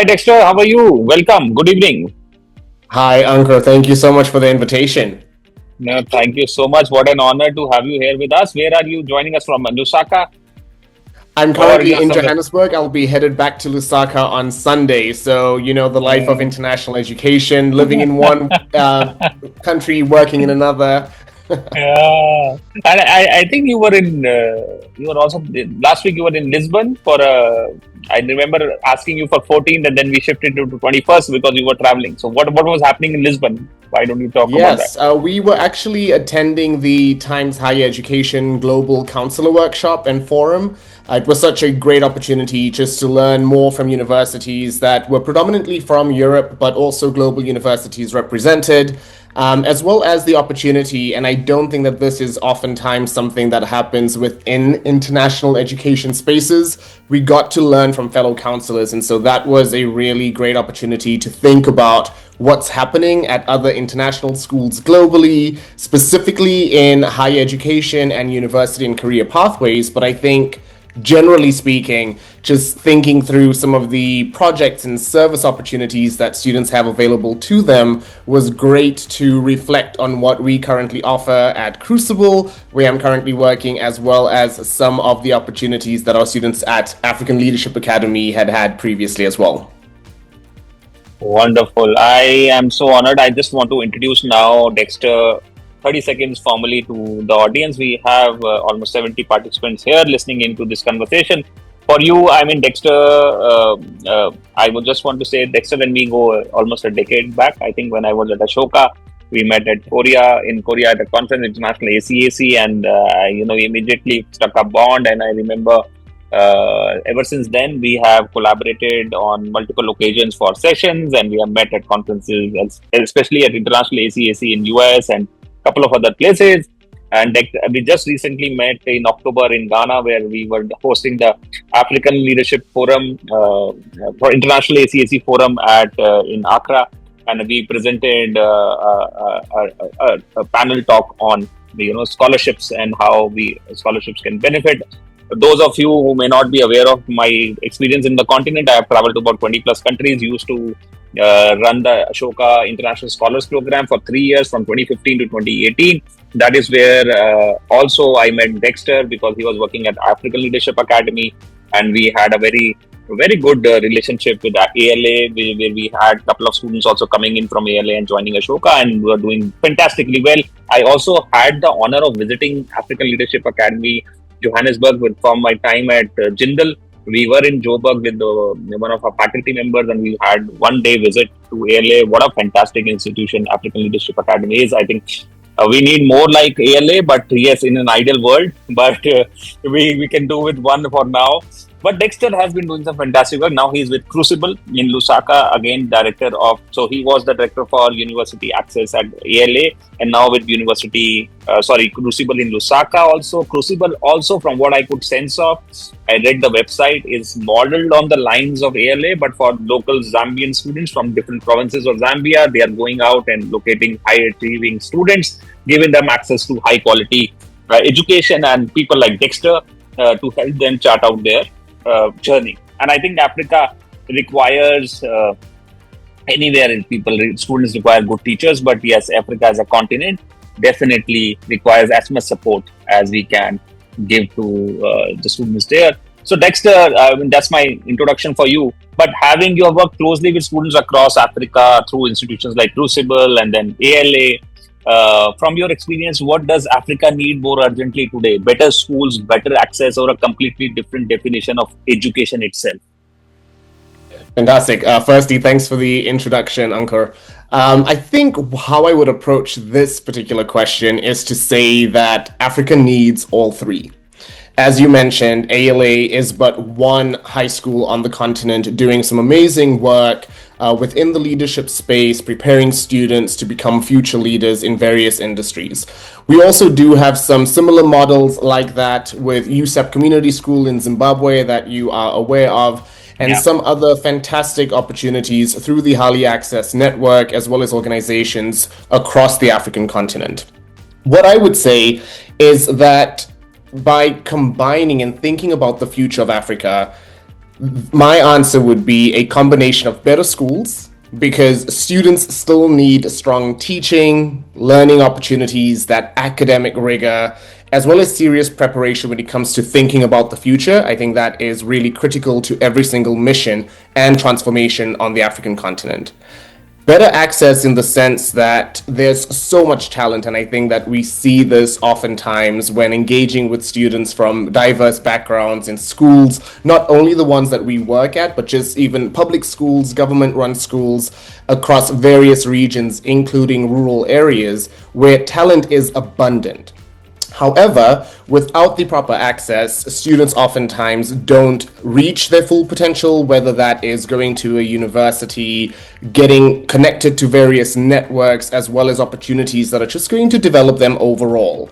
Hi Dexter, how are you? Welcome. Good evening. Hi, Ankur. Thank you so much for the invitation. No, thank you so much. What an honor to have you here with us. Where are you joining us from? Lusaka I'm or currently you're in somewhere? Johannesburg. I'll be headed back to Lusaka on Sunday. So, the life of Mm. international education, living in one country, working in another. Yeah, and I think you were also last week. You were in Lisbon for a. I remember asking you for 14th, and then we shifted to 21st because you were traveling. So what was happening in Lisbon? Why don't you talk about that? Yes, we were actually attending the Times Higher Education Global Counselor Workshop and Forum. It was such a great opportunity just to learn more from universities that were predominantly from Europe, but also global universities represented, as well as the opportunity. And I don't think that this is oftentimes something that happens within international education spaces. We got to learn from fellow counselors, and so that was a really great opportunity to think about what's happening at other international schools globally, specifically in higher education and university and career pathways. But I think, generally speaking, just thinking through some of the projects and service opportunities that students have available to them was great to reflect on what we currently offer at Crucible, where I'm currently working, as well as some of the opportunities that our students at African Leadership Academy had had previously as well. Wonderful. I am so honored. I just want to introduce now Dexter 30 seconds formally to the audience. We have almost 70 participants here listening into this conversation. For you, I mean, Dexter, I would just want to say, Dexter, when we go almost a decade back, I think when I was at Ashoka, we met at in Korea at a conference, International ACAC, and, immediately struck a bond. And I remember ever since then, we have collaborated on multiple occasions for sessions, and we have met at conferences, especially at International ACAC in US and a couple of other places. And we just recently met in October in Ghana, where we were hosting the African Leadership Forum for International ACAC Forum at in Accra, and we presented a panel talk on scholarships and how we scholarships can benefit. Those of you who may not be aware of my experience in the continent, I have traveled to about 20 plus countries, used to run the Ashoka International Scholars Program for 3 years from 2015 to 2018. That is where also I met Dexter because he was working at African Leadership Academy, and we had a very good relationship with ALA, where we had a couple of students also coming in from ALA and joining Ashoka, and we were doing fantastically well. I also had the honor of visiting African Leadership Academy Johannesburg from my time at Jindal. We were in Joburg with one of our faculty members, and we had one day visit to ALA. What a fantastic institution African Leadership Academy is. I think we need more like ALA, but yes, in an ideal world, but we can do with one for now. But Dexter has been doing some fantastic work. Now he's with Crucible in Lusaka, again, so he was the director for University Access at ALA, and now with Crucible in Lusaka also. Crucible also, from what I could sense of, I read the website, is modeled on the lines of ALA, but for local Zambian students from different provinces of Zambia. They are going out and locating high achieving students, giving them access to high quality education, and people like Dexter to help them chart out their journey. And I think Africa requires students require good teachers, but yes, Africa as a continent definitely requires as much support as we can give to the students there. So Dexter, that's my introduction for you. But having your work closely with students across Africa through institutions like Crucible and then ALA, from your experience, what does Africa need more urgently today? Better schools, better access, or a completely different definition of education itself? Fantastic. Firstly, thanks for the introduction, Ankur. I think how I would approach this particular question is to say that Africa needs all three. As you mentioned, ALA is but one high school on the continent doing some amazing work within the leadership space, preparing students to become future leaders in various industries. We also do have some similar models like that with USEP Community School in Zimbabwe that you are aware of, and Yeah. some other fantastic opportunities through the Hali Access Network, as well as organizations across the African continent. What I would say is that by combining and thinking about the future of Africa, My answer would be a combination of better schools, because students still need strong teaching, learning opportunities, that academic rigor, as well as serious preparation when it comes to thinking about the future. I think that is really critical to every single mission and transformation on the African continent. Better access in the sense that there's so much talent, and I think that we see this oftentimes when engaging with students from diverse backgrounds in schools, not only the ones that we work at, but just even public schools, government run schools across various regions, including rural areas, where talent is abundant. However, without the proper access, students oftentimes don't reach their full potential, whether that is going to a university, getting connected to various networks, as well as opportunities that are just going to develop them overall.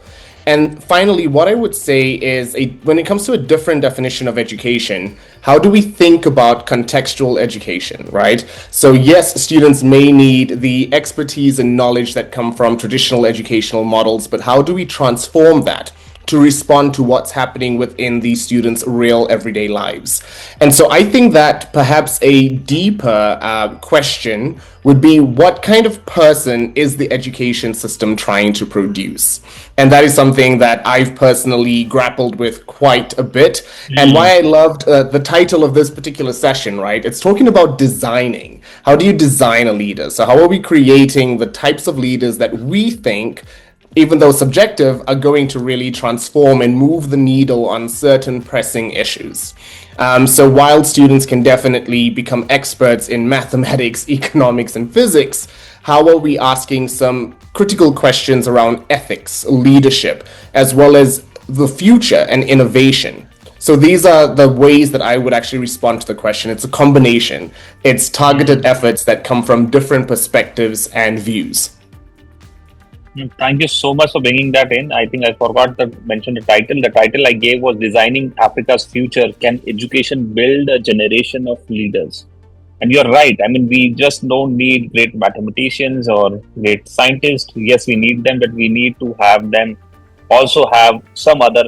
And finally, what I would say is when it comes to a different definition of education, how do we think about contextual education, right? So yes, students may need the expertise and knowledge that come from traditional educational models, but how do we transform that to respond to what's happening within these students' real everyday lives? And so I think that perhaps a deeper question would be, what kind of person is the education system trying to produce? And that is something that I've personally grappled with quite a bit. And why I loved the title of this particular session, right? It's talking about designing. How do you design a leader? So how are we creating the types of leaders that we think, even though subjective, are going to really transform and move the needle on certain pressing issues? So while students can definitely become experts in mathematics, economics, and physics, how are we asking some critical questions around ethics, leadership, as well as the future and innovation? So these are the ways that I would actually respond to the question. It's a combination. It's targeted efforts that come from different perspectives and views. Thank you so much for bringing that in. I think I forgot to mention the title. The title I gave was Designing Africa's Future. Can Education Build a Generation of Leaders? And you're right. I mean, we just don't need great mathematicians or great scientists. Yes, we need them, but we need to have them also have some other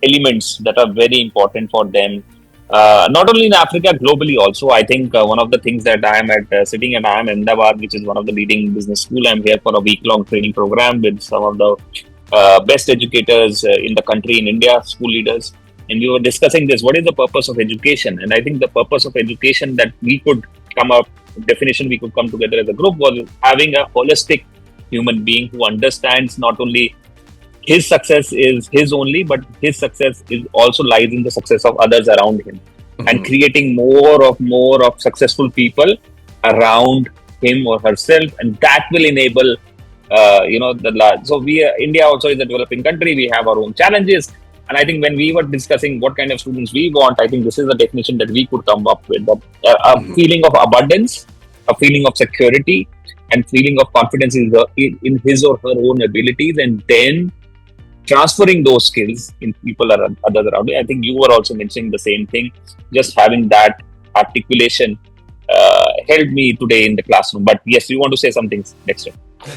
elements that are very important for them. Not only in Africa, globally also. I think one of the things that I am sitting and I am in Ahmedabad, which is one of the leading business school. I'm here for a week-long training program with some of the best educators in the country in India, school leaders. And we were discussing this, what is the purpose of education? And I think the purpose of education that we could come up, definition we could come together as a group, was having a holistic human being who understands not only his success is his only, but his success is also lies in the success of others around him, and creating more of successful people around him or herself, and that will enable the large. So India also is a developing country. We have our own challenges, and I think when we were discussing what kind of students we want, I think this is the definition that we could come up with: a feeling of abundance, a feeling of security, and feeling of confidence in his or her own abilities, and then transferring those skills in people or others around you. I think you were also mentioning the same thing. Just having that articulation helped me today in the classroom. But yes, you want to say something, Dexter?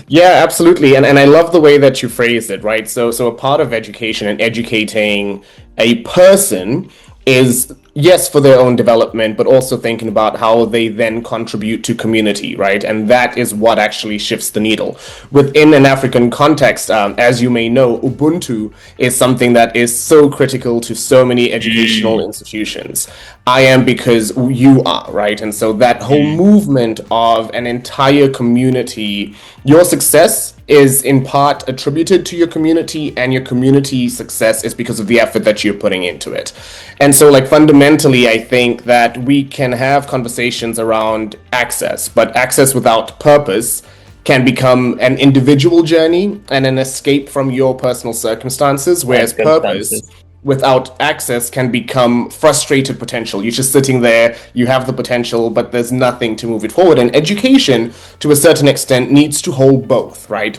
Yeah, absolutely. And I love the way that you phrased it, right? So a part of education and educating a person is, yes, for their own development, but also thinking about how they then contribute to community, right? And that is what actually shifts the needle. Within an African context, as you may know, Ubuntu is something that is so critical to so many educational institutions. I am because you are, right? And so that whole movement of an entire community, your success is in part attributed to your community, and your community success is because of the effort that you're putting into it. And so, like, fundamentally, I think that we can have conversations around access, but access without purpose can become an individual journey and an escape from your personal circumstances, whereas purpose without access can become frustrated potential. You're just sitting there, you have the potential, but there's nothing to move it forward. And education, to a certain extent, needs to hold both, right?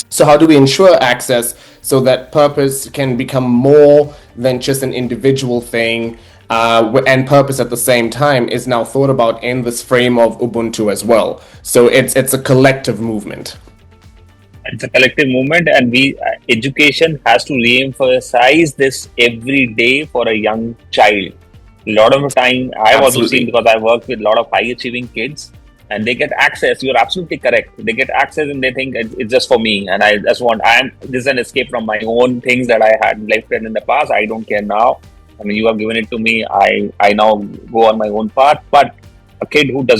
So how do we ensure access so that purpose can become more than just an individual thing, and purpose at the same time is now thought about in this frame of Ubuntu as well. So it's a collective movement. It's a collective movement, and education has to re-emphasize this every day for a young child. A lot of the time, I've also seen, Absolutely. because I work with a lot of high achieving kids, and they get access. You're absolutely correct. They get access and they think it's just for me, and I just want. This is an escape from my own things that I had left in the past. I don't care now. I mean, you have given it to me. I now go on my own path. But a kid who who has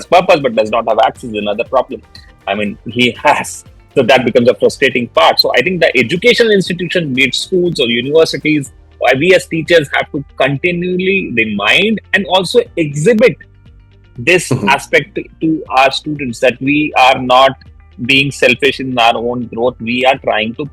purpose but does not have access is another problem. I mean, he has. So that becomes a frustrating part. So I think the educational institution, be it schools or universities, we as teachers have to continually remind and also exhibit this aspect to our students, that we are not being selfish in our own growth. We are trying to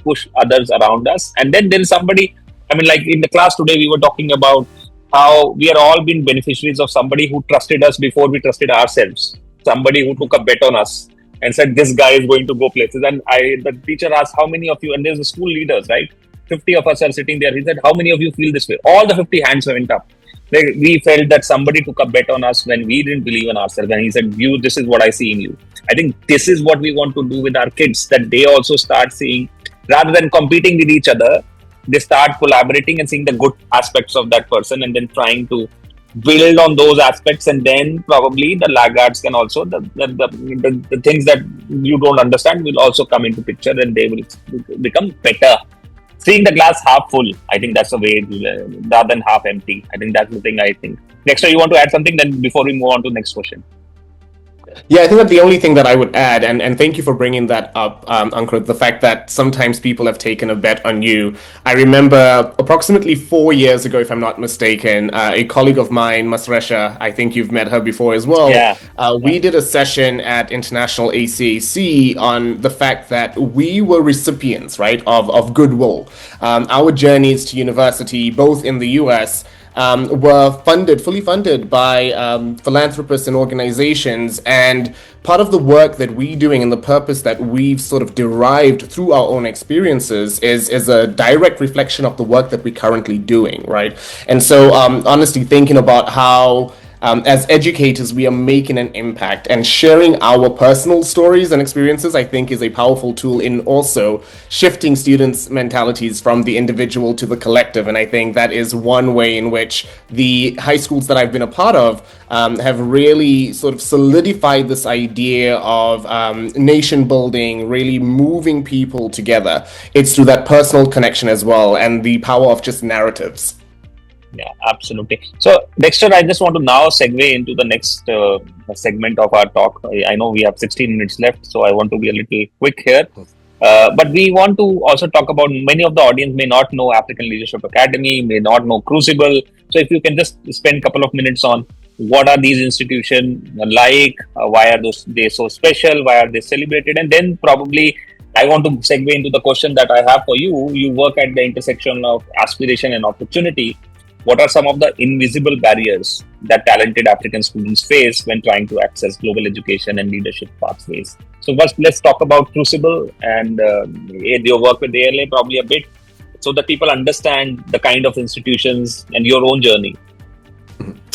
push others around us. And then there is somebody, I mean, like in the class today, we were talking about how we are all been beneficiaries of somebody who trusted us before we trusted ourselves. Somebody who took a bet on us and said, this guy is going to go places. And the teacher asked, how many of you, and there's the school leaders, right? 50 of us are sitting there. He said, how many of you feel this way? All the 50 hands went up. We felt that somebody took a bet on us when we didn't believe in ourselves. And he said, this is what I see in you. I think this is what we want to do with our kids, that they also start seeing, rather than competing with each other, they start collaborating and seeing the good aspects of that person and then trying to build on those aspects. And then probably the laggards can also, the things that you don't understand will also come into picture, and they will become better. Seeing the glass half full, I think that's the way, rather than half empty. I think that's the thing I think. Dexter, you want to add something then before we move on to the next question? Yeah, I think that the only thing that I would add, and thank you for bringing that up, Ankur, the fact that sometimes people have taken a bet on you. I remember approximately 4 years ago, if I'm not mistaken, a colleague of mine, Masresha, I think you've met her before as well. Yeah. We did a session at International ACAC on the fact that we were recipients, right, of goodwill. Our journeys to university, both in the US, were fully funded by philanthropists and organizations. And part of the work that we're doing and the purpose that we've sort of derived through our own experiences is a direct reflection of the work that we're currently doing, right? And so honestly, thinking about how as educators, we are making an impact, and sharing our personal stories and experiences, I think, is a powerful tool in also shifting students' mentalities from the individual to the collective. And I think that is one way in which the high schools that I've been a part of have really sort of solidified this idea of nation building, really moving people together. It's through that personal connection as well, and the power of just narratives. Yeah, absolutely. So, Dexter, I just want to now segue into the next segment of our talk. I know we have 16 minutes left, so I want to be a little quick here. But we want to also talk about, many of the audience may not know African Leadership Academy, may not know Crucible. So, if you can just spend a couple of minutes on what are these institutions like, why are they so special, why are they celebrated, and then probably I want to segue into the question that I have for you. You work at the intersection of aspiration and opportunity. What are some of the invisible barriers that talented African students face when trying to access global education and leadership pathways? So first, let's talk about Crucible and your work with ALA probably a bit, so that people understand the kind of institutions and your own journey.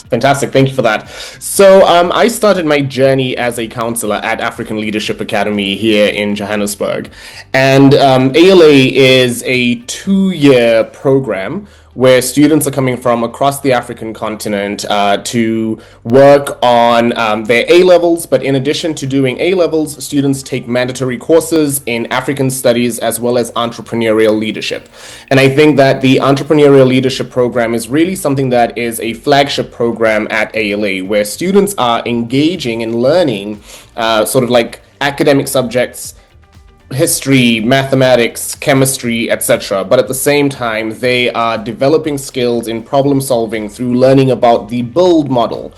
Fantastic. Thank you for that. So I started my journey as a counselor at African Leadership Academy here in Johannesburg. And ALA is a 2-year program where students are coming from across the African continent to work on their A-levels. But in addition to doing A-levels, students take mandatory courses in African studies as well as entrepreneurial leadership. And I think that the entrepreneurial leadership program is really something that is a flagship program at ALA, where students are engaging and learning sort of like academic subjects, history, mathematics, chemistry, etc. But at the same time, they are developing skills in problem solving through learning about the build model,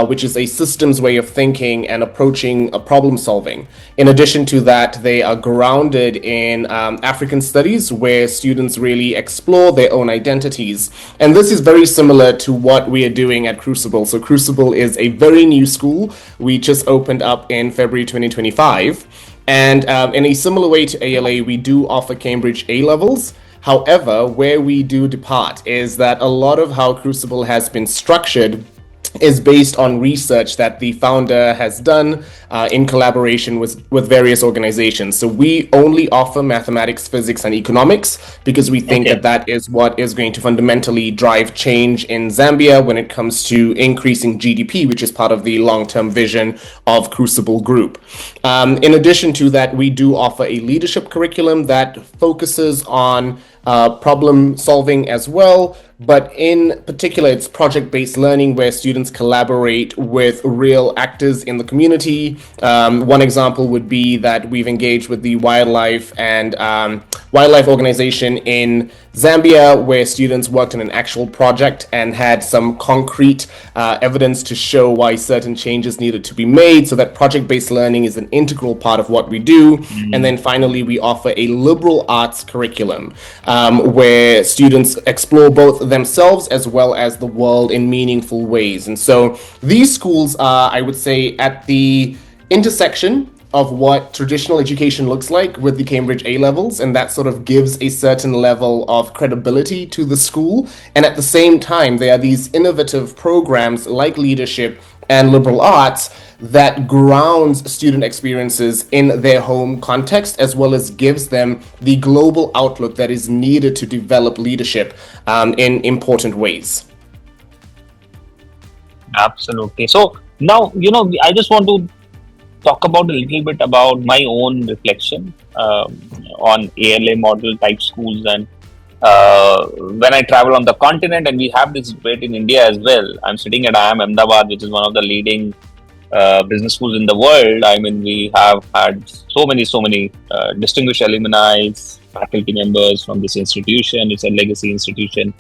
which is a systems way of thinking and approaching a problem solving. In addition to that, they are grounded in African studies, where students really explore their own identities. And this is very similar to what we are doing at Crucible. So Crucible is a very new school. We just opened up in February 2025. And in a similar way to ALA, we do offer Cambridge A-levels. However, where we do depart is that a lot of how Crucible has been structured is based on research that the founder has done in collaboration with various organizations. So we only offer mathematics, physics, and economics because we think Okay. that is what is going to fundamentally drive change in Zambia when it comes to increasing GDP, which is part of the long-term vision of Crucible Group. In addition to that, we do offer a leadership curriculum that focuses on problem solving as well, but in particular, it's project-based learning where students collaborate with real actors in the community. One example would be that we've engaged with the wildlife organization in Zambia, where students worked on an actual project and had some concrete evidence to show why certain changes needed to be made. So that project-based learning is an integral part of what we do. And then finally, we offer a liberal arts curriculum where students explore both themselves as well as the world in meaningful ways. And so these schools are, I would say, at the intersection of what traditional education looks like with the Cambridge A levels, and that sort of gives a certain level of credibility to the school. And at the same time, there are these innovative programs like leadership and liberal arts that grounds student experiences in their home context, as well as gives them the global outlook that is needed to develop leadership in important ways. Absolutely. So now, I just want to talk about a little bit about my own reflection on ALA model type schools, and when I travel on the continent, and we have this debate in India as well. I'm sitting at IIM Ahmedabad, which is one of the leading business schools in the world. I mean, we have had so many distinguished alumni, faculty members from this institution. It's a legacy institution.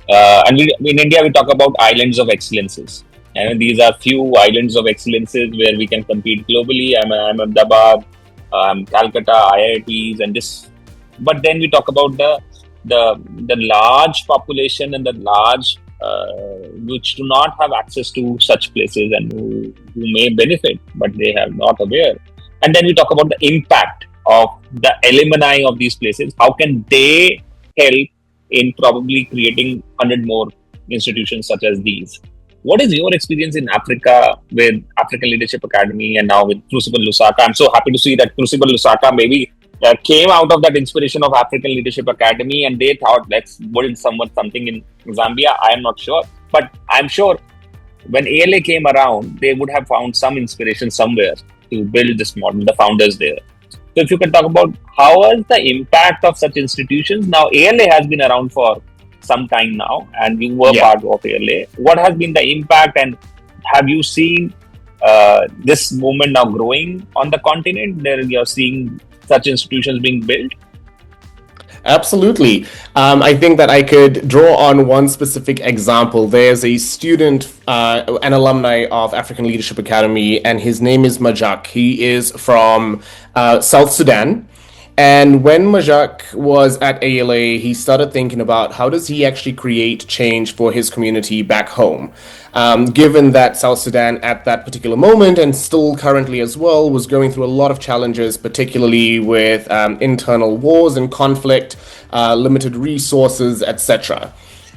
And in India, we talk about islands of excellences. And these are few islands of excellences where we can compete globally. I'm Ahmedabad, Calcutta, IITs, and this. But then we talk about the large population and the large which do not have access to such places and who may benefit, but they are not aware. And then we talk about the impact of the alumni of these places. How can they help in probably creating 100 more institutions such as these? What is your experience in Africa with African Leadership Academy and now with Crucible Lusaka? I'm so happy to see that Crucible Lusaka maybe came out of that inspiration of African Leadership Academy, and they thought, let's build something in Zambia. I am not sure, but I'm sure when ALA came around, they would have found some inspiration somewhere to build this model, the founders there. So if you can talk about how was the impact of such institutions. Now ALA has been around for some time now, and you were part of ALA. What has been the impact, and have you seen this movement now growing on the continent? There you're seeing such institutions being built? Absolutely. I think that I could draw on one specific example. There's a student, an alumni of African Leadership Academy, and his name is Majak. He is from South Sudan. And when Majak was at ALA, he started thinking about how does he actually create change for his community back home. Given that South Sudan at that particular moment, and still currently as well, was going through a lot of challenges, particularly with internal wars and conflict, limited resources, etc.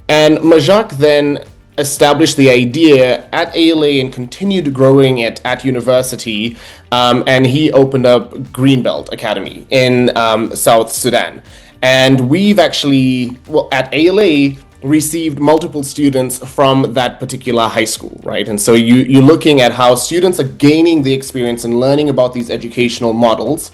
And Majak then established the idea at ALA and continued growing it at university, and he opened up Greenbelt Academy in South Sudan. And we've actually, at ALA, received multiple students from that particular high school, right? And so you're looking at how students are gaining the experience and learning about these educational models,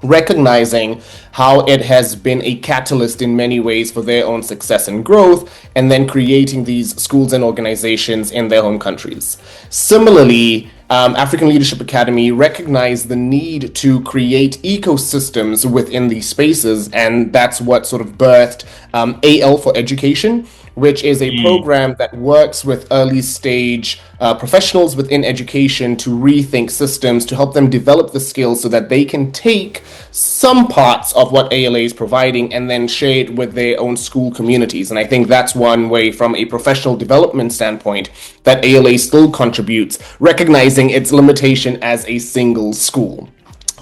recognizing how it has been a catalyst in many ways for their own success and growth, and then creating these schools and organizations in their home countries. Similarly, African Leadership Academy recognized the need to create ecosystems within these spaces, and that's what sort of birthed AL for Education, which is a program that works with early stage professionals within education to rethink systems, to help them develop the skills so that they can take some parts of what ALA is providing and then share it with their own school communities. And I think that's one way from a professional development standpoint that ALA still contributes, recognizing its limitation as a single school.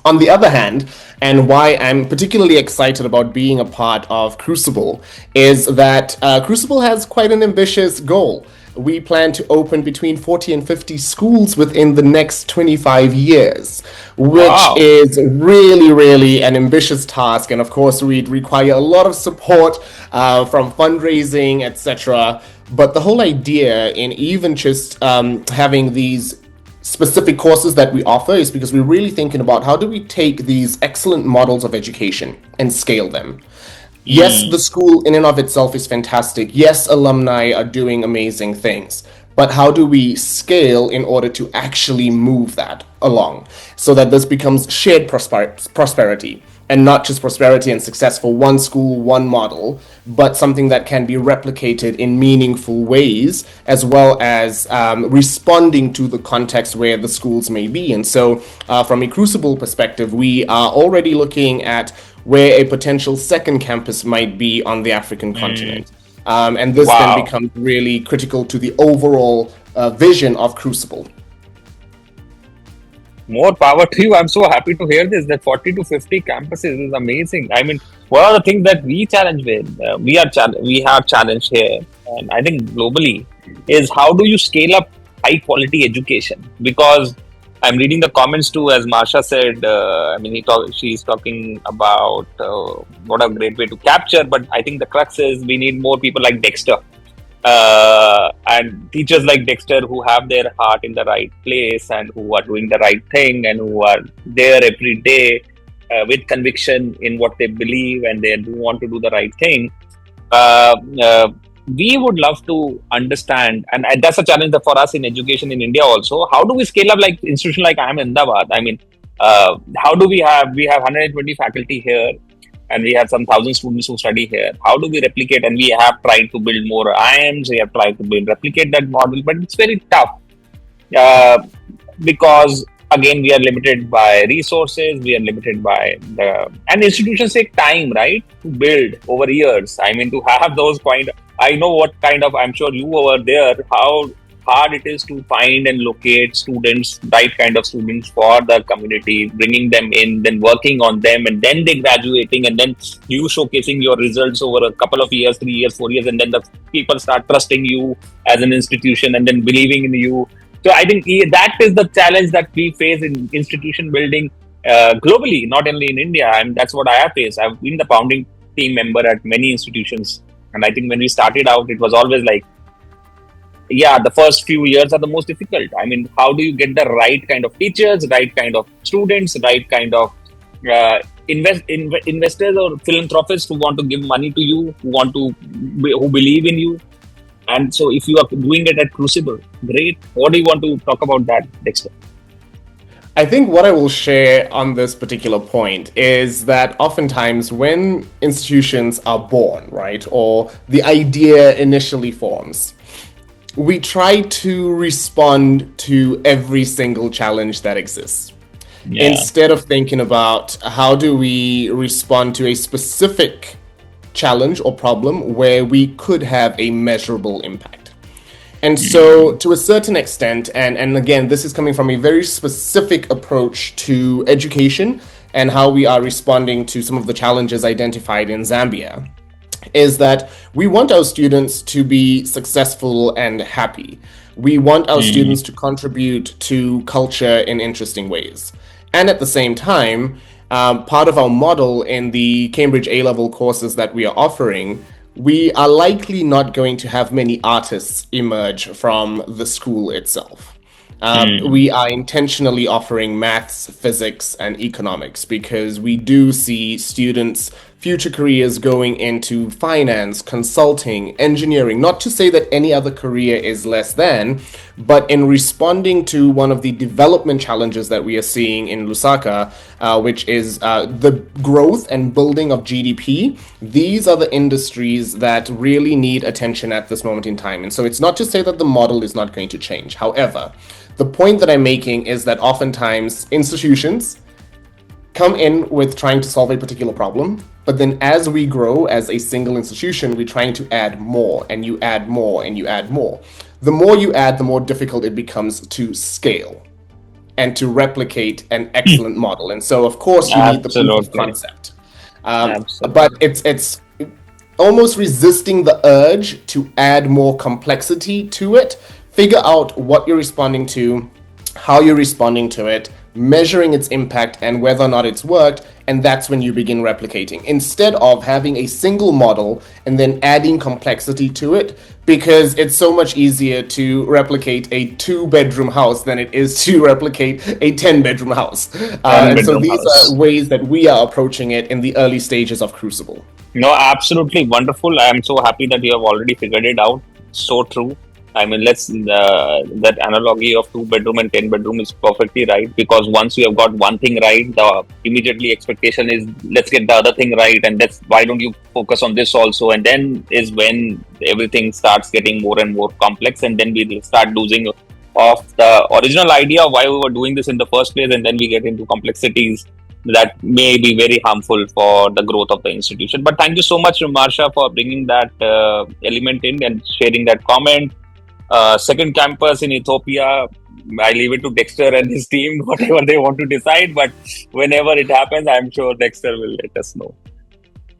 On the other hand, and why I'm particularly excited about being a part of Crucible, is that Crucible has quite an ambitious goal, we plan to open between 40 and 50 schools within the next 25 years, which Wow. is really, really an ambitious task. And of course, we'd require a lot of support from fundraising, etc. But the whole idea in even just having these specific courses that we offer is because we're really thinking about how do we take these excellent models of education and scale them. Yes, the Mm. school in and of itself is fantastic. Yes, alumni are doing amazing things. But how do we scale in order to actually move that along so that this becomes shared prosperity and not just prosperity and success for one school, one model, but something that can be replicated in meaningful ways as well as responding to the context where the schools may be. And so, from a Crucible perspective, we are already looking at where a potential second campus might be on the African Mm. continent. And this then Wow. becomes really critical to the overall vision of Crucible. More power to you. I'm so happy to hear this. That 40 to 50 campuses is amazing. I mean, one of the things that we challenge with, we have challenged here, and I think globally, is how do you scale up high quality education? Because I'm reading the comments too, as Marsha said. I mean, she's talking about what a great way to capture. But I think the crux is we need more people like Dexter and teachers like Dexter who have their heart in the right place and who are doing the right thing and who are there every day with conviction in what they believe and they do want to do the right thing. Uh, uh, we would love to understand, and that's a challenge for us in education in India also. How do we scale up like institution like IIM Ahmedabad? I mean, how do we have 120 faculty here and we have some thousand students who study here. How do we replicate? And we have tried to build more IIMs. We have tried to replicate that model, but it's very tough uh, because again we are limited by resources. We are limited by and institutions take time, right, to build over years. I mean, to have those kind. I know what kind of. I'm sure you over there. How hard it is to find and locate students, right kind of students for the community, bringing them in, then working on them, and then they graduating, and then you showcasing your results over a couple of years, 3 years, 4 years, and then the people start trusting you as an institution and then believing in you. So I think that is the challenge that we face in institution building globally, not only in India. And that's what I have faced. I've been the founding team member at many institutions. And I think when we started out, it was always like, yeah, the first few years are the most difficult. I mean, how do you get the right kind of teachers, right kind of students, right kind of investors or philanthropists who want to give money to you, who believe in you? And so, if you are doing it at Crucible, great. What do you want to talk about that, Dexter? I think what I will share on this particular point is that oftentimes when institutions are born, right, or the idea initially forms, we try to respond to every single challenge that exists. Yeah. Instead of thinking about how do we respond to a specific challenge or problem where we could have a measurable impact. And so, to a certain extent, and again, this is coming from a very specific approach to education and how we are responding to some of the challenges identified in Zambia, is that we want our students to be successful and happy. We want our students to contribute to culture in interesting ways. And at the same time, part of our model in the Cambridge A-level courses that we are offering, we are likely not going to have many artists emerge from the school itself. We are intentionally offering maths, physics, and economics because we do see students' future careers going into finance, consulting, engineering. Not to say that any other career is less than, but in responding to one of the development challenges that we are seeing in Lusaka, which is the growth and building of GDP, these are the industries that really need attention at this moment in time. And so it's not to say that the model is not going to change. However, the point that I'm making is that oftentimes institutions come in with trying to solve a particular problem, but then as we grow as a single institution, we're trying to add more, and you add more, and you add more. The more you add, the more difficult it becomes to scale and to replicate an excellent model. And so, of course, you need the proof of Absolutely. concept. But Absolutely. it's almost resisting the urge to add more complexity to it. Figure out what you're responding to, how you're responding to it, measuring its impact and whether or not it's worked, and that's when you begin replicating. Instead of having a single model and then adding complexity to it, because it's so much easier to replicate a 2-bedroom house than it is to replicate a 10-bedroom house. And so these are ways that we are approaching it in the early stages of Crucible. No, absolutely wonderful. I am so happy that you have already figured it out. So true. I mean, that analogy of 2-bedroom and 10-bedroom is perfectly right, because once you have got one thing right, the immediately expectation is let's get the other thing right, and why don't you focus on this also? And then is when everything starts getting more and more complex, and then we start losing of the original idea of why we were doing this in the first place, and then we get into complexities that may be very harmful for the growth of the institution. But thank you so much, Marsha, for bringing that element in and sharing that comment. Second campus in Ethiopia, I leave it to Dexter and his team, whatever they want to decide. But whenever it happens, I'm sure Dexter will let us know.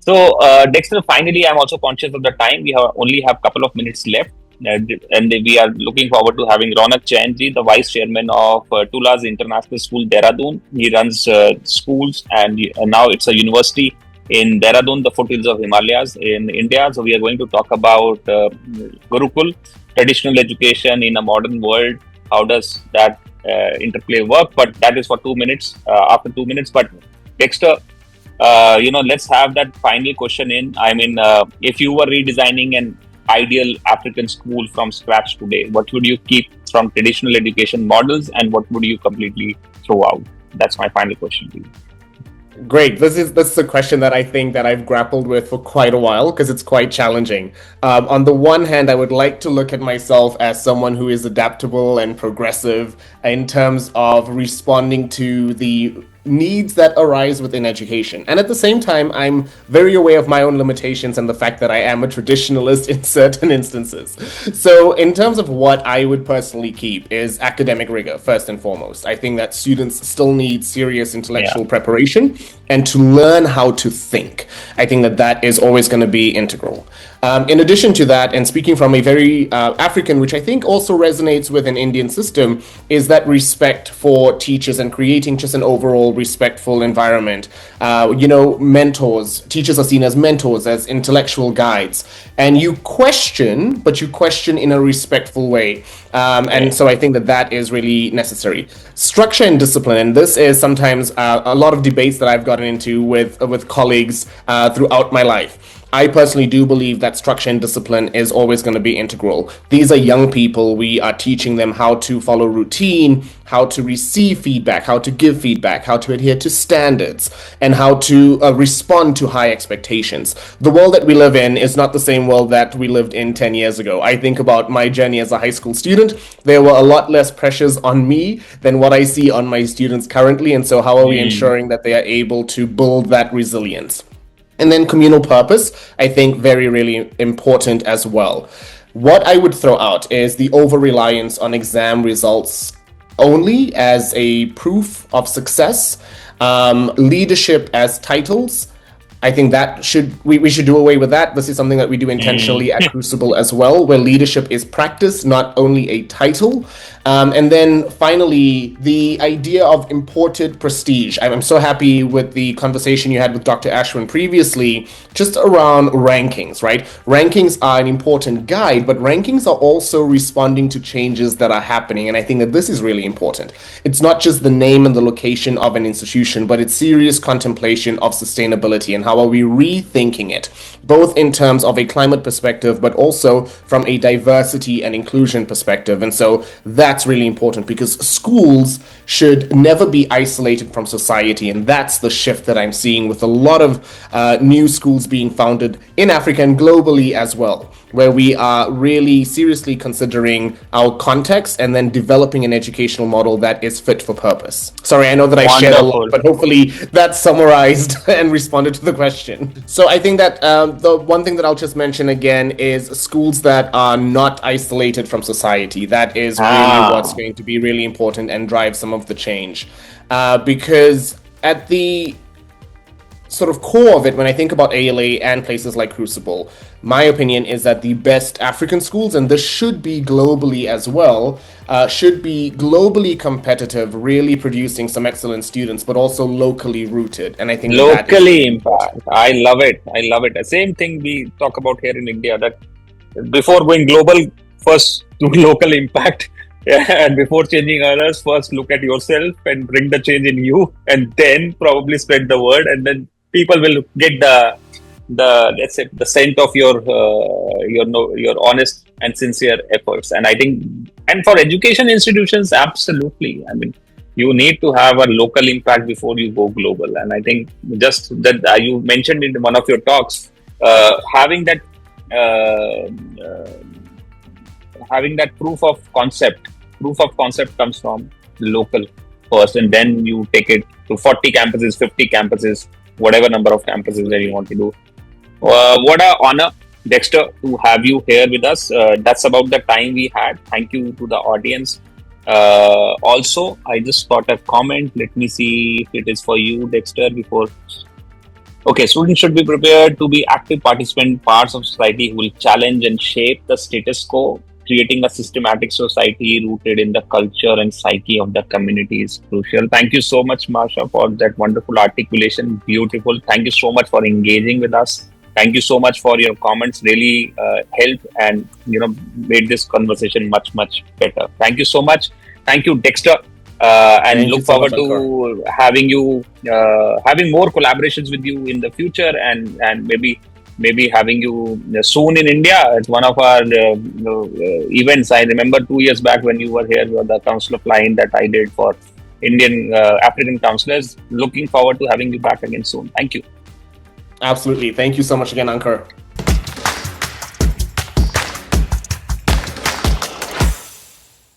So, Dexter, finally, I'm also conscious of the time. We only have a couple of minutes left. And we are looking forward to having Ronak Jainji, the Vice Chairman of Tula's International School, Dehradun. He runs schools, and now it's a university in Dehradun, the foothills of Himalayas in India. So we are going to talk about Gurukul, traditional education in a modern world. How does that interplay work? But that is for 2 minutes, after 2 minutes. But Dexter, let's have that final question in. I mean, if you were redesigning an ideal African school from scratch today, what would you keep from traditional education models, and what would you completely throw out? That's my final question to you. Great. This is a question that I think that I've grappled with for quite a while, because it's quite challenging. On the one hand, I would like to look at myself as someone who is adaptable and progressive in terms of responding to the needs that arise within education. And at the same time, I'm very aware of my own limitations and the fact that I am a traditionalist in certain instances. So in terms of what I would personally keep is academic rigor, first and foremost. I think that students still need serious intellectual preparation and to learn how to think. I think that is always going to be integral. In addition to that, and speaking from a very African, which I think also resonates with an Indian system, is that respect for teachers and creating just an overall respectful environment. Mentors, teachers are seen as mentors, as intellectual guides, and you question, but you question in a respectful way. And so I think that is really necessary. Structure and discipline, and this is sometimes a lot of debates that I've gotten into with colleagues throughout my life. I personally do believe that structure and discipline is always going to be integral. These are young people. We are teaching them how to follow routine, how to receive feedback, how to give feedback, how to adhere to standards, and how to respond to high expectations. The world that we live in is not the same world that we lived in 10 years ago. I think about my journey as a high school student. There were a lot less pressures on me than what I see on my students currently. And so how are we ensuring that they are able to build that resilience? And then communal purpose, I think very, really important as well. What I would throw out is the over-reliance on exam results only as a proof of success, leadership as titles. I think that we should do away with that. This is something that we do intentionally at Crucible as well, where leadership is practice, not only a title. And then finally, the idea of imported prestige. I'm so happy with the conversation you had with Dr. Ashwin previously, just around rankings, right? Rankings are an important guide, but rankings are also responding to changes that are happening. And I think that this is really important. It's not just the name and the location of an institution, but it's serious contemplation of sustainability and how are we rethinking it, both in terms of a climate perspective, but also from a diversity and inclusion perspective. And so that's really important, because schools should never be isolated from society. And that's the shift that I'm seeing with a lot of new schools being founded in Africa and globally as well, where we are really seriously considering our context and then developing an educational model that is fit for purpose. Sorry, I know that I shared a lot, but hopefully that summarized and responded to the question. So I think that the one thing that I'll just mention again is schools that are not isolated from society. That is really what's going to be really important and drive some of the change. Because at the sort of core of it, when I think about ALA and places like Crucible, my opinion is that the best African schools, and this should be globally as well, should be globally competitive, really producing some excellent students, but also locally rooted. And I think locally impact. I love it. I love it. The same thing we talk about here in India, that before going global, first do local impact. And before changing others, first look at yourself and bring the change in you, and then probably spread the word, and then people will get the let's say the scent of your honest and sincere efforts. And I think, and for education institutions, absolutely. I mean, you need to have a local impact before you go global. And I think just that you mentioned in one of your talks, having that having that proof of concept. Proof of concept comes from local first, and then you take it to 40 campuses, 50 campuses, whatever number of campuses that you want to do. What an honor, Dexter, to have you here with us. That's about the time we had. Thank you to the audience. Also, I just got a comment. Let me see if it is for you, Dexter, before. Okay, students should be prepared to be active participant parts of society who will challenge and shape the status quo. Creating a systematic society rooted in the culture and psyche of the community is crucial. Thank you so much, Marsha, for that wonderful articulation. Beautiful. Thank you so much for engaging with us. Thank you so much for your comments. Really helped and made this conversation much better. Thank you so much. Thank you, Dexter. And look forward to having you having more collaborations with you in the future, and maybe having you soon in India at one of our events. I remember 2 years back when you were here, the Council of Line that I did for Indian African counselors. Looking forward to having you back again soon. Thank you. Absolutely. Thank you so much again, Ankur.